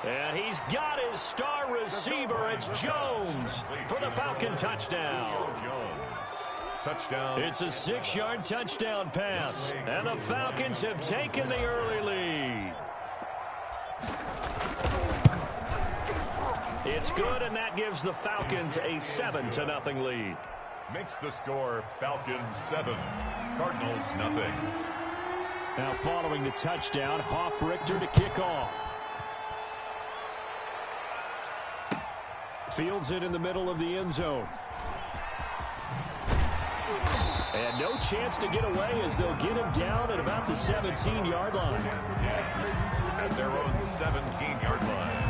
And he's got his star receiver. It's Jones for the Falcon touchdown. Touchdown. It's a 6-yard touchdown pass. And the Falcons have taken the early lead. It's good, and that gives the Falcons a 7-0 lead. Makes the score Falcons 7, Cardinals 0. Now following the touchdown, Hoff-Richter to kick off. Fields it in the middle of the end zone. And no chance to get away as they'll get him down at about the 17-yard line. At their own 17-yard line.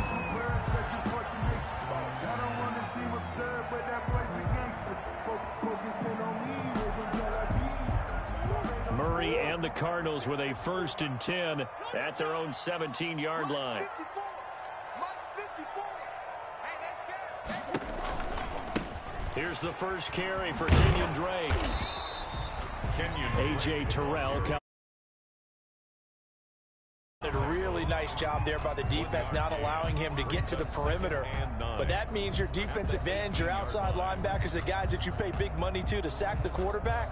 Murray and the Cardinals with a 1st and 10 at their own 17-yard line. Here's the first carry for Kenyon Drake. A.J. Terrell. Did a really nice job there by the defense, not allowing him to get to the perimeter. But that means your defensive ends, your outside linebackers, the guys that you pay big money to sack the quarterback,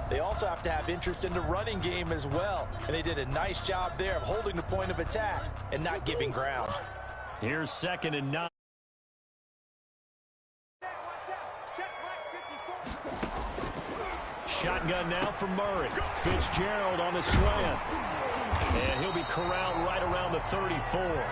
they also have to have interest in the running game as well. And they did a nice job there of holding the point of attack and not giving ground. Here's 2nd and 9. Shotgun now for Murray. Fitzgerald on the slant. And he'll be corralled right around the 34.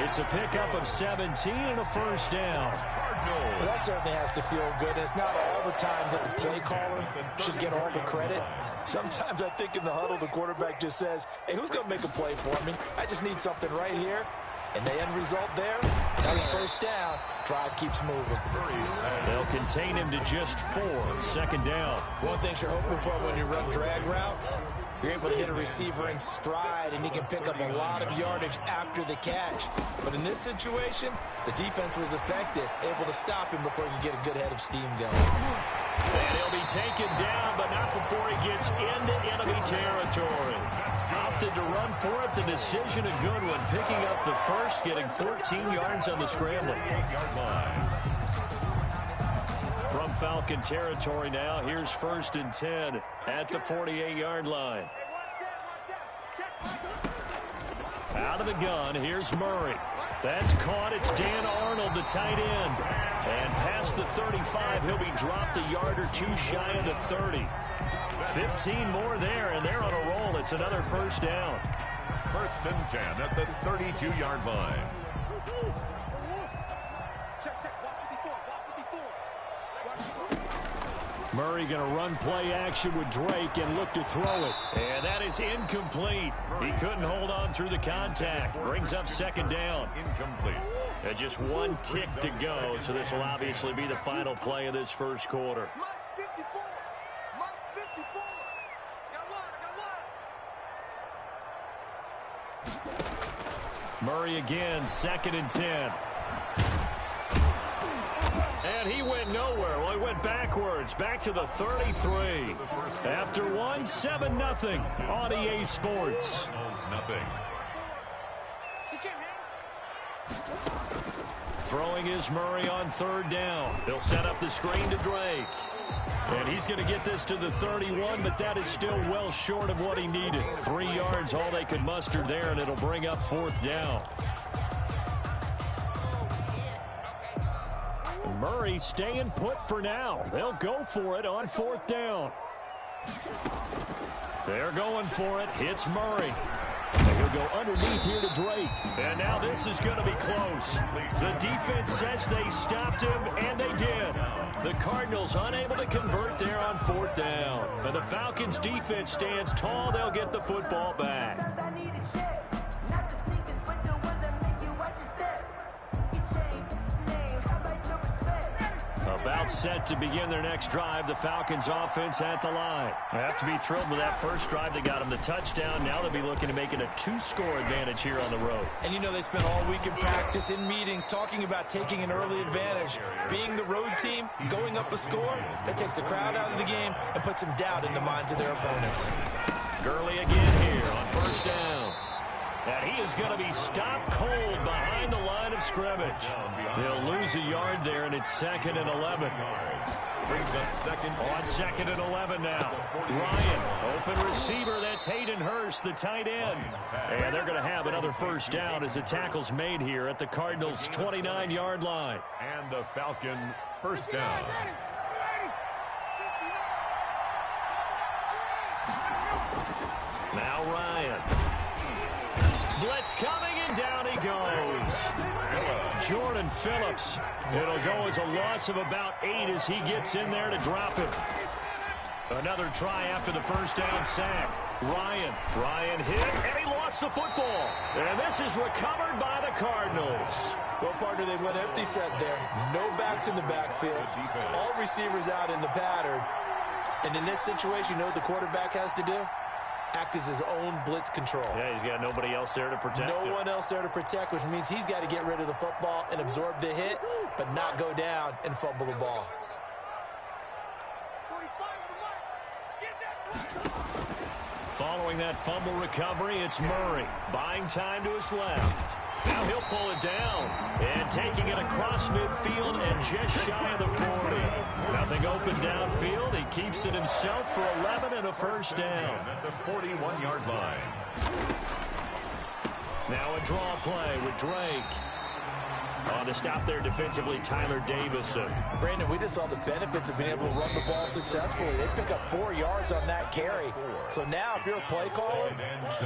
It's a pickup of 17 and a 1st down. Well, that certainly has to feel good. And it's not all the time that the play caller should get all the credit. Sometimes I think in the huddle, the quarterback just says, hey, who's going to make a play for me? I just need something right here. And the end result there, nice 1st down. Drive keeps moving. They'll contain him to just 4. 2nd down. One thing you're hoping for when you run drag routes, you're able to hit a receiver in stride, and he can pick up a lot of yardage after the catch. But in this situation, the defense was effective, able to stop him before he could get a good head of steam going. And he'll be taken down, but not before he gets into enemy territory. Opted to run for it. The decision a good one. Picking up the 1st, getting 14 yards on the scramble. From Falcon territory now, here's 1st and 10 at the 48-yard line. Out of the gun, here's Murray. That's caught. It's Dan Arnold, the tight end. And past the 35, he'll be dropped a yard or 2 shy of the 30. 15 more there, and they're on a roll. It's another 1st down. 1st and 10 at the 32-yard line. Murray going to run play action with Drake and look to throw it. And that is incomplete. He couldn't hold on through the contact. Brings up 2nd down. Incomplete. And just 1 tick to go, so this will obviously be the final play of this 1st quarter. Murray again, 2nd and 10. And he went nowhere. Well, he went backwards, back to the 33. After 1, 7-0 on EA Sports. Throwing is Murray on 3rd down. They'll set up the screen to Drake. And he's going to get this to the 31, but that is still well short of what he needed. 3 yards, all they could muster there, and it'll bring up 4th down. Murray staying put for now. They'll go for it on 4th down. They're going for it. Hits Murray. And he'll go underneath here to Drake. And now this is going to be close. The defense says they stopped him, and they did. The Cardinals unable to convert there on 4th down. And the Falcons defense stands tall. They'll get the football back. About set to begin their next drive. The Falcons offense at the line. They have to be thrilled with that first drive. They got them the touchdown. Now they'll be looking to make it a 2-score advantage here on the road. And you know they spent all week in practice, in meetings, talking about taking an early advantage. Being the road team, going up a score, that takes the crowd out of the game and puts some doubt in the minds of their opponents. Gurley again here on 1st down. And he is going to be stopped cold behind the line scrimmage. They'll lose a yard there, and it's 2nd and 11. Brings up second. On 2nd and 11 now. Ryan, open receiver. That's Hayden Hurst, the tight end. And they're going to have another first down as the tackle's made here at the Cardinals' 29-yard line. And the Falcon first down. Now Ryan. Blitz coming, and down he goes. Jordan Phillips. It'll go as a loss of about 8 as he gets in there to drop it. Another try after the first down sack. Ryan hit, and he lost the football. And this is recovered by the Cardinals. Well, partner, they went empty set there. No backs in the backfield. All receivers out in the pattern. And in this situation, you know what the quarterback has to do? Act as his own blitz control. Yeah, he's got nobody else there to protect him. No one else there to protect, which means he's got to get rid of the football and absorb the hit, but not go down and fumble the ball. Following that fumble recovery, it's Murray. Buying time to his left. Now he'll pull it down. And taking it across midfield and just shy of the 40. Nothing open downfield. He keeps it himself for 11 and a first down. At the 41-yard line. Now a draw play with Drake. On the stop there defensively, Tyler Davison. Brandon, we just saw the benefits of being able to run the ball successfully. They pick up 4 yards on that carry. So now if you're a play caller,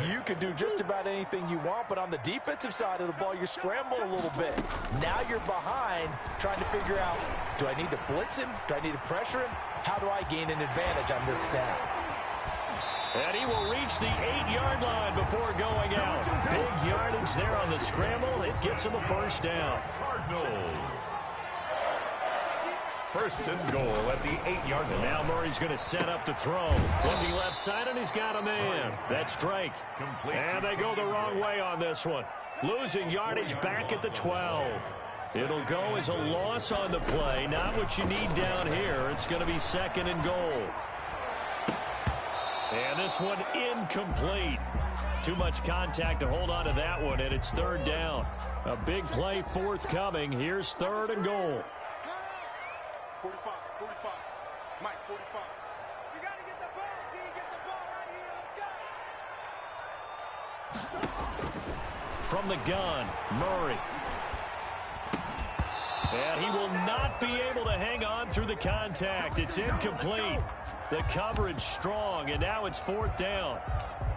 you can do just about anything you want. But on the defensive side of the ball, you're scrambling a little bit. Now you're behind trying to figure out, do I need to blitz him? Do I need to pressure him? How do I gain an advantage on this snap? And he will reach the 8-yard line before going out. Big yardage there on the scramble. It gets him the first down. Cardinals. First and goal at the 8-yard line. And now Murray's going to set up to throw. Looking left side, and he's got a man. That's Drake. And they go the wrong way on this one. Losing yardage back at the 12. It'll go as a loss on the play. Not what you need down here. It's going to be 2nd and goal. And this one incomplete. Too much contact to hold on to that one, and it's 3rd down. A big play forthcoming. Here's 3rd and goal. 45, Mike, 45. You got to get the ball, D. Get the ball right here. Let's go. From the gun, Murray. And he will not be able to hang on through the contact. It's incomplete. The coverage strong, and now it's 4th down.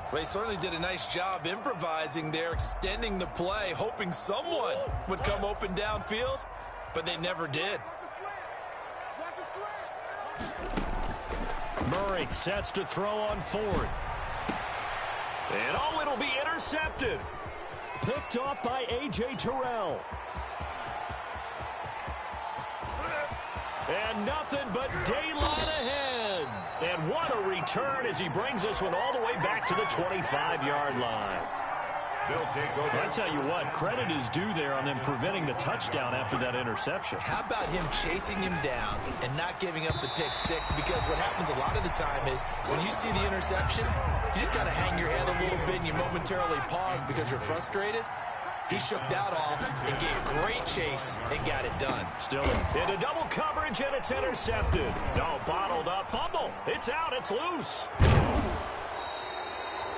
Well, he certainly did a nice job improvising there, extending the play, hoping someone would come open downfield, but they never did. Murray sets to throw on 4th. And oh, it'll be intercepted. Picked off by A.J. Terrell. And nothing but daylight ahead. And what a return as he brings this one all the way back to the 25-yard line. They'll take over. I tell you what, credit is due there on them preventing the touchdown after that interception. How about him chasing him down and not giving up the pick 6? Because what happens a lot of the time is when you see the interception, you just kind of hang your head a little bit and you momentarily pause because you're frustrated. He shook that off and gave great chase and got it done. Still into double coverage, and it's intercepted. No, bottled up. Fumble. It's out. It's loose.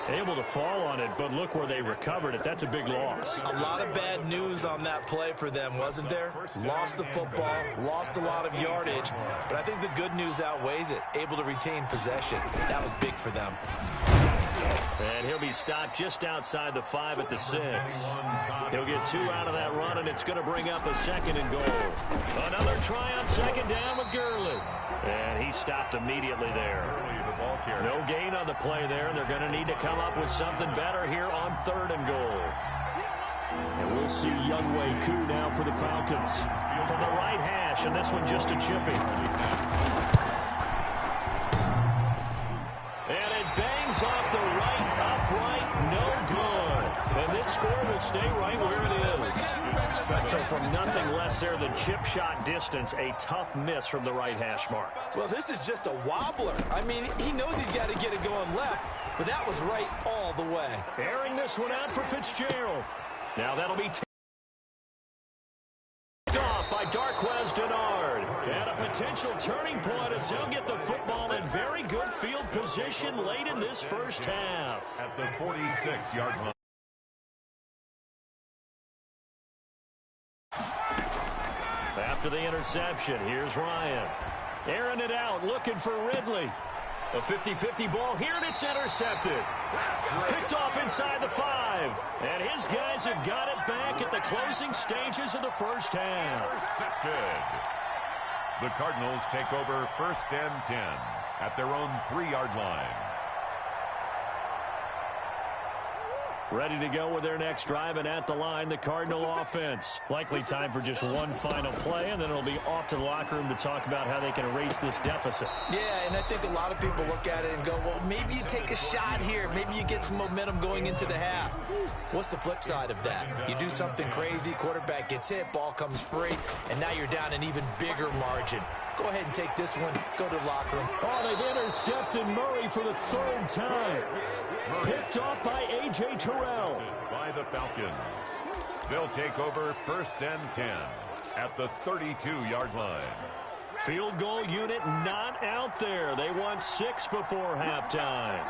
Able to fall on it, but look where they recovered it. That's a big loss. A lot of bad news on that play for them, wasn't there? Lost the football, lost a lot of yardage, but I think the good news outweighs it. Able to retain possession. That was big for them. And he'll be stopped just outside the 5 at the 6. He'll get 2 out of that run, and it's going to bring up a 2nd and goal. Another try on 2nd down with Gurley. And he stopped immediately there. No gain on the play there, and they're going to need to come up with something better here on 3rd and goal. And we'll see Younghoe Koo now for the Falcons. From the right hash, and this one just a chipping. And it bangs off the right upright, no good. And this score will stay right where it is. So from nothing less there than chip shot distance, a tough miss from the right hash mark. Well, this is just a wobbler. I mean, he knows he's got to get it going left, but that was right all the way. Airing this one out for Fitzgerald. Now that'll be Darquez Denard. And a potential turning point as they'll get the football in very good field position late in this first half. At the 46-yard line. After the interception, here's Ryan. Airing it out, looking for Ridley. A 50-50 ball here, and it's intercepted. Picked off inside the 5. And his guys have got it back at the closing stages of the first half. Intercepted. The Cardinals take over 1st and 10 at their own 3-yard line. Ready to go with their next drive, and at the line, the Cardinal offense. Likely time for just one final play, and then it'll be off to the locker room to talk about how they can erase this deficit. Yeah, and I think a lot of people look at it and go, well, maybe you take a shot here. Maybe you get some momentum going into the half. What's the flip side of that? You do something crazy, quarterback gets hit, ball comes free, and now you're down an even bigger margin. Go ahead and take this one. Go to the locker room. Oh, they've intercepted Murray for the 3rd time. Picked off by A.J. Terrell. By the Falcons. They'll take over 1st and 10 at the 32-yard line. Field goal unit not out there. They won 6 before halftime.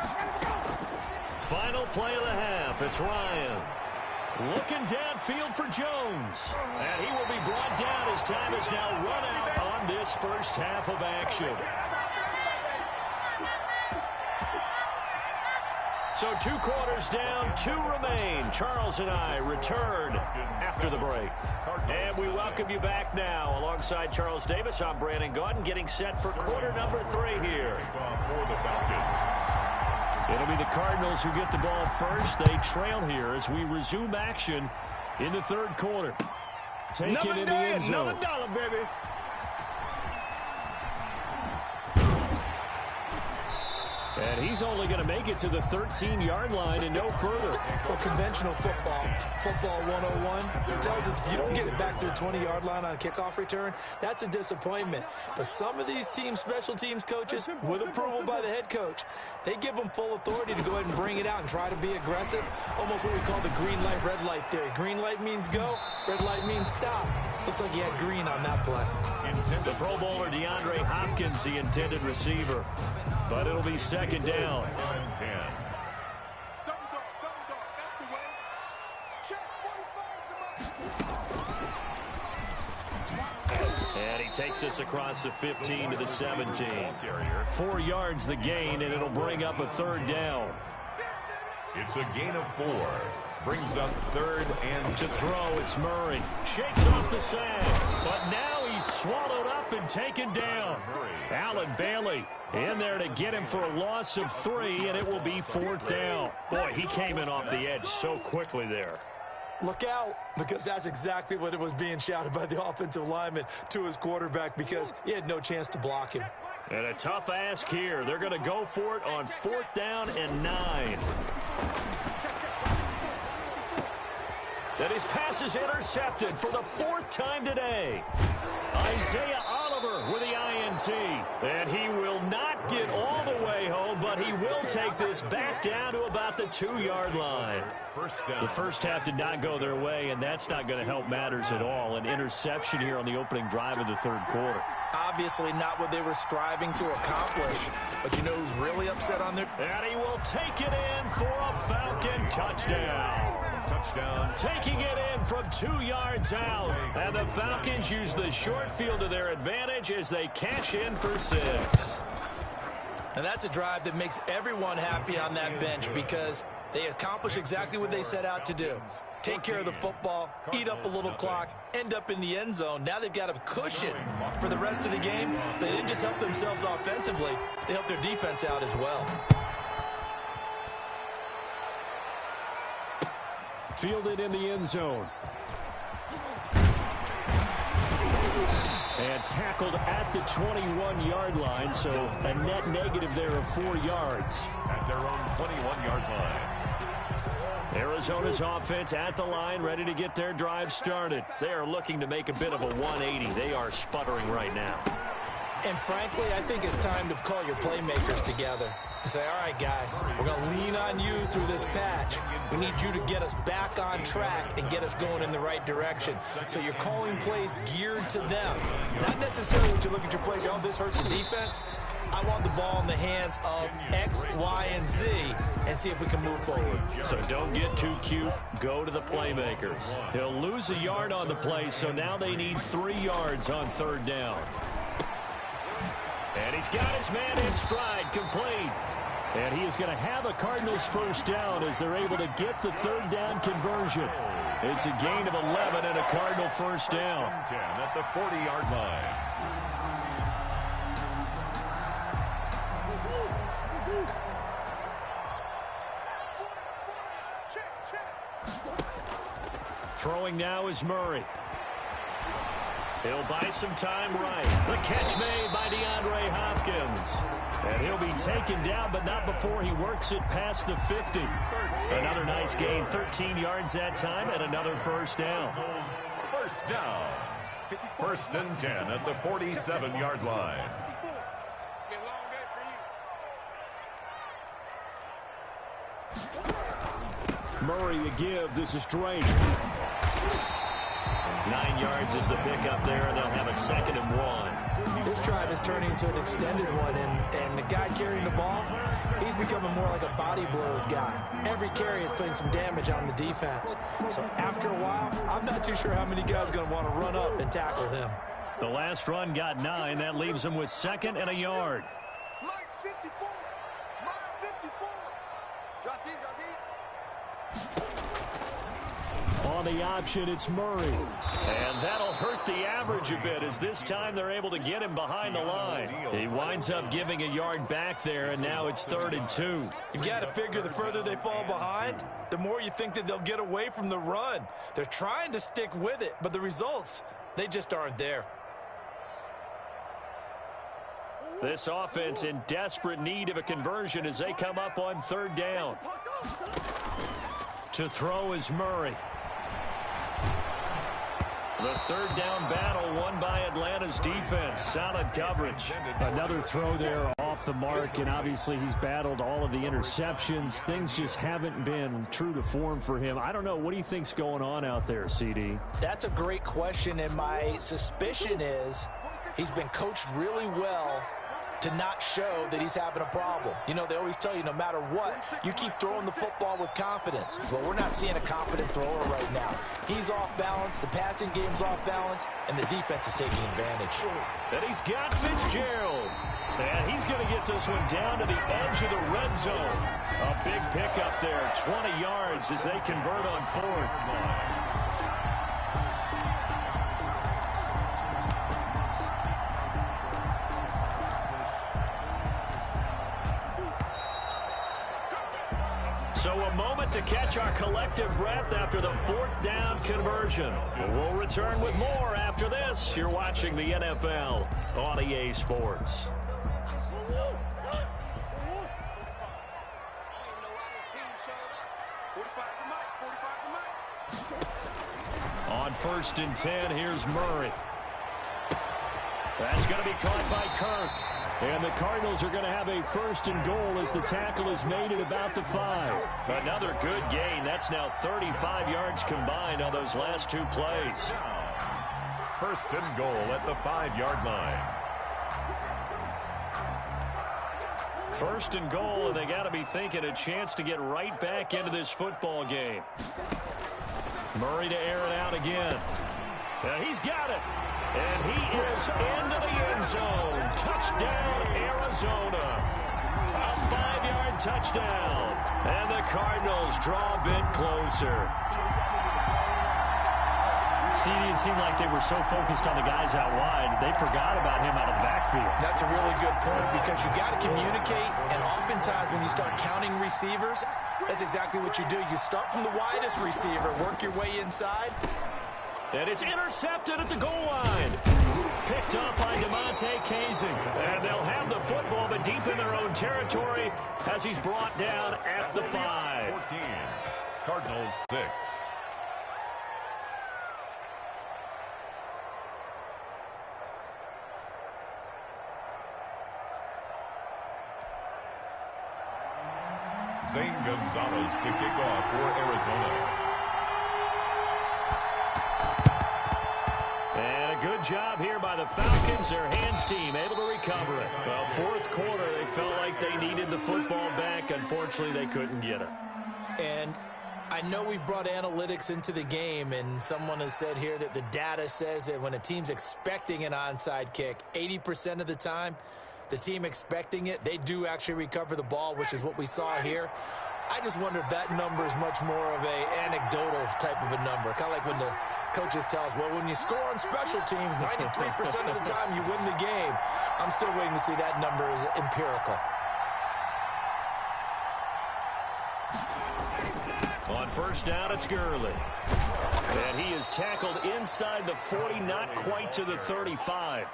Final play of the half. It's Ryan. Looking downfield for Jones. And he will be brought down as time has now run out on this first half of action. So 2 quarters down, 2 remain. Charles and I return after the break. And we welcome you back now. Alongside Charles Davis, I'm Brandon Gaudin, getting set for quarter number 3 here. It'll be the Cardinals who get the ball first. They trail here as we resume action in the 3rd quarter. Take it in the end zone. Another dollar, baby. And he's only going to make it to the 13-yard line and no further. Well, conventional football 101, tells us if you don't get it back to the 20-yard line on a kickoff return, that's a disappointment. But some of these team special teams coaches, with approval by the head coach, they give them full authority to go ahead and bring it out and try to be aggressive. Almost what we call the green light, red light theory. Green light means go, red light means stop. Looks like he had green on that play. The Pro Bowler DeAndre Hopkins, the intended receiver. But it'll be 2nd down. 10. That's the way. Check 45. And he takes us across the 15 to the 17. 4 yards the gain, and it'll bring up a 3rd down. It's a gain of 4. Brings up 3rd and to throw. It's Murray. Shakes off the sag. But now he's swallowed up and taken down. Allen Bailey in there to get him for a loss of 3, and it will be 4th down. Boy, he came in off the edge so quickly there. Look out, because that's exactly what it was being shouted by the offensive lineman to his quarterback, because he had no chance to block him. And a tough ask here. They're going to go for it on 4th down and 9. And his pass is intercepted for the 4th time today. Isaiah Oliver with the INT. And he will not get all the way home, but he will take this back down to about the 2-yard line. The first half did not go their way, and that's not going to help matters at all. An interception here on the opening drive of the 3rd quarter. Obviously not what they were striving to accomplish. But you know who's really upset on their... And he will take it in for a Falcon touchdown. Taking it in from 2 yards out. And the Falcons use the short field to their advantage as they cash in for 6. And that's a drive that makes everyone happy on that bench because they accomplish exactly what they set out to do. Take care of the football, eat up a little clock, end up in the end zone. Now they've got a cushion for the rest of the game. So they didn't just help themselves offensively, they helped their defense out as well. Fielded in the end zone. And tackled at the 21-yard line, so a net negative there of 4 yards. At their own 21-yard line. Arizona's offense at the line, ready to get their drive started. They are looking to make a bit of a 180. They are sputtering right now. And frankly, I think it's time to call your playmakers together and say, all right, guys, we're going to lean on you through this patch. We need you to get us back on track and get us going in the right direction. So you're calling plays geared to them. Not necessarily when you look at your plays, oh, this hurts the defense. I want the ball in the hands of X, Y, and Z and see if we can move forward. So don't get too cute. Go to the playmakers. He'll lose a yard on the play, so now they need 3 yards on 3rd down. And he's got his man in stride, complete. And he is going to have a Cardinals 1st down as they're able to get the 3rd down conversion. It's a gain of 11 and a Cardinal 1st down. 10 at the 40-yard line. Throwing now is Murray. He'll buy some time right. The catch made by DeAndre Hopkins. And he'll be taken down, but not before he works it past the 50. Another nice gain, 13 yards that time, and another 1st down. 1st down. 1st and 10 at the 47-yard line. Murray to give. This is Drake. 9 yards is the pickup there, and they'll have a 2nd and 1. This drive is turning into an extended one, and the guy carrying the ball, he's becoming more like a body blows guy. Every carry is putting some damage on the defense. So after a while, I'm not too sure how many guys are going to want to run up and tackle him. The last run got 9. That leaves him with 2nd and a yard. Mike 54. Mike 54. Drop deep, drop deep. On the option, it's Murray. And that'll hurt the average a bit as this time they're able to get him behind the line. He winds up giving a yard back there, and now it's 3rd and 2. You've got to figure the further they fall behind, the more you think that they'll get away from the run. They're trying to stick with it, but the results, they just aren't there. This offense in desperate need of a conversion as they come up on 3rd down. To throw is Murray. The 3rd down battle won by Atlanta's defense. Solid coverage. Another throw there off the mark, and obviously he's battled all of the interceptions. Things just haven't been true to form for him. I don't know. What do you think's going on out there, CD? That's a great question, and my suspicion is he's been coached really well to not show that he's having a problem. You know, they always tell you no matter what, you keep throwing the football with confidence. But we're not seeing a confident thrower right now. He's off balance, the passing game's off balance, and the defense is taking advantage. And he's got Fitzgerald. And he's going to get this one down to the edge of the red zone. A big pickup there, 20 yards as they convert on 4th. So a moment to catch our collective breath after the 4th down conversion. We'll return with more after this. You're watching the NFL on EA Sports. On 1st and 10, here's Murray. That's going to be caught by Kirk. And the Cardinals are going to have a 1st and goal as the tackle is made at about the 5. Another good gain. That's now 35 yards combined on those last 2 plays. 1st and goal at the 5-yard line. 1st and goal, and they got to be thinking a chance to get right back into this football game. Murray to air it out again. He's got it. And he is into the end zone. Touchdown, Arizona. A 5-yard touchdown. And the Cardinals draw a bit closer. CD, it seemed like they were so focused on the guys out wide, they forgot about him out of the backfield. That's a really good point because you got to communicate, and oftentimes when you start counting receivers, that's exactly what you do. You start from the widest receiver, work your way inside. And it's intercepted at the goal line. Picked up by DeMonte Casey. And they'll have the football, but deep in their own territory as he's brought down at the 5. 14. Cardinals 6. Zane Gonzalez to kick off for Arizona. And a good job here by the Falcons. Their hands team able to recover it. Well, fourth quarter, they felt like they needed the football back. Unfortunately, they couldn't get it. And I know we brought analytics into the game, and someone has said here that the data says that when a team's expecting an onside kick, 80% of the time, the team expecting it, they do actually recover the ball, which is what we saw here. I just wonder if that number is much more of a anecdotal type of a number. Kind of like when the coaches tell us, well, when you score on special teams, 93% of the time you win the game. I'm still waiting to see that number is empirical. On first down, it's Gurley. And he is tackled inside the 40, not quite to the 35.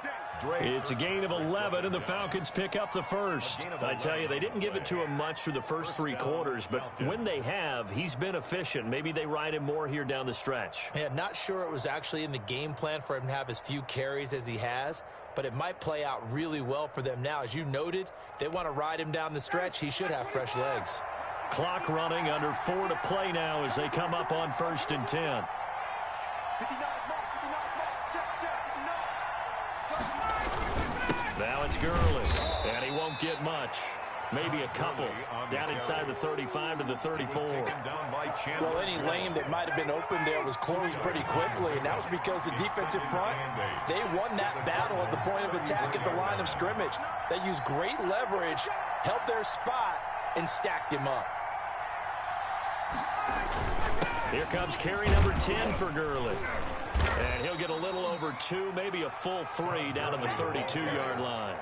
It's a gain of 11, and the Falcons pick up the first. I tell you, they didn't give it to him much through the first three quarters, but when they have, he's been efficient. Maybe they ride him more here down the stretch. Yeah, not sure it was actually in the game plan for him to have as few carries as he has, but it might play out really well for them now. As you noted, if they want to ride him down the stretch, he should have fresh legs. Clock running, under 4 to play now as they come up on 1st and 10. Now it's Gurley, and he won't get much. Maybe a couple. Down inside the 35 to the 34. Well, any lane that might have been open there was closed pretty quickly, and that was because the defensive front, they won that battle at the point of attack at the line of scrimmage. They used great leverage, held their spot, and stacked him up. Here comes carry number 10 for Gurley. And he'll get a little over 2, maybe a full 3 down to the 32-yard line.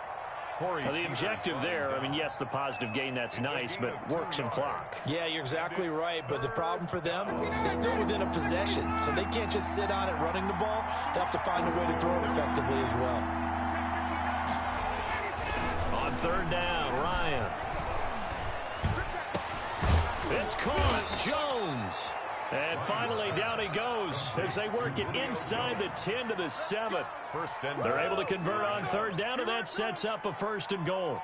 Now, the objective there, I mean, yes, the positive gain, that's nice, but works in clock. Yeah, you're exactly right, but the problem for them is still within a possession, so they can't just sit on it running the ball. They have to find a way to throw it effectively as well. On third down, Ryan. It's caught. Jones. And finally, down he goes as they work it inside the 10 to the 7. They're able to convert on third down, and that sets up a 1st and goal.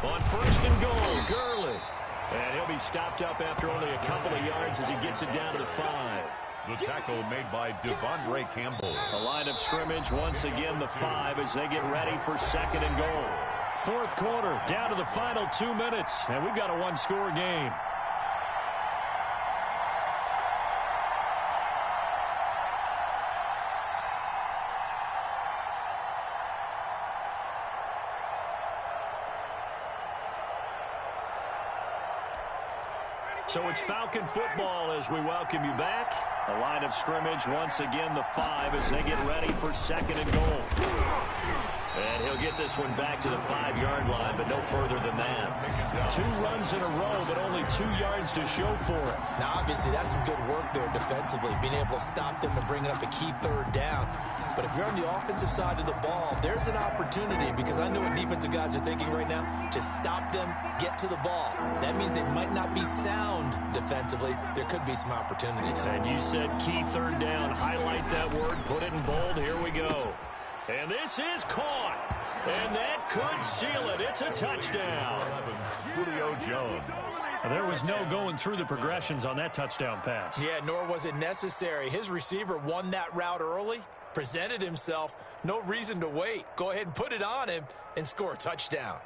On 1st and goal, Gurley. And he'll be stopped up after only a couple of yards as he gets it down to the 5. The tackle made by Devondre Campbell. The line of scrimmage, once again, the 5 as they get ready for 2nd and goal. Fourth quarter, down to the final 2 minutes, and we've got a one-score game. So it's Falcon football as we welcome you back. The line of scrimmage, once again, the 5 as they get ready for 2nd and goal. And he'll get this one back to the 5-yard line, but no further than that. 2 runs in a row, but only 2 yards to show for it. Now, obviously, that's some good work there defensively, being able to stop them and bringing up a key third down. But if you're on the offensive side of the ball, there's an opportunity, because I know what defensive guys are thinking right now. Just stop them, get to the ball. That means they might not be sound defensively. There could be some opportunities. And you said key third down. Highlight that word, put it in bold. Here we go. And this is caught. And that could seal it. It's a touchdown. Julio Jones. There was no going through the progressions on that touchdown pass. Yeah, nor was it necessary. His receiver won that route early, presented himself. No reason to wait. Go ahead and put it on him and score a touchdown.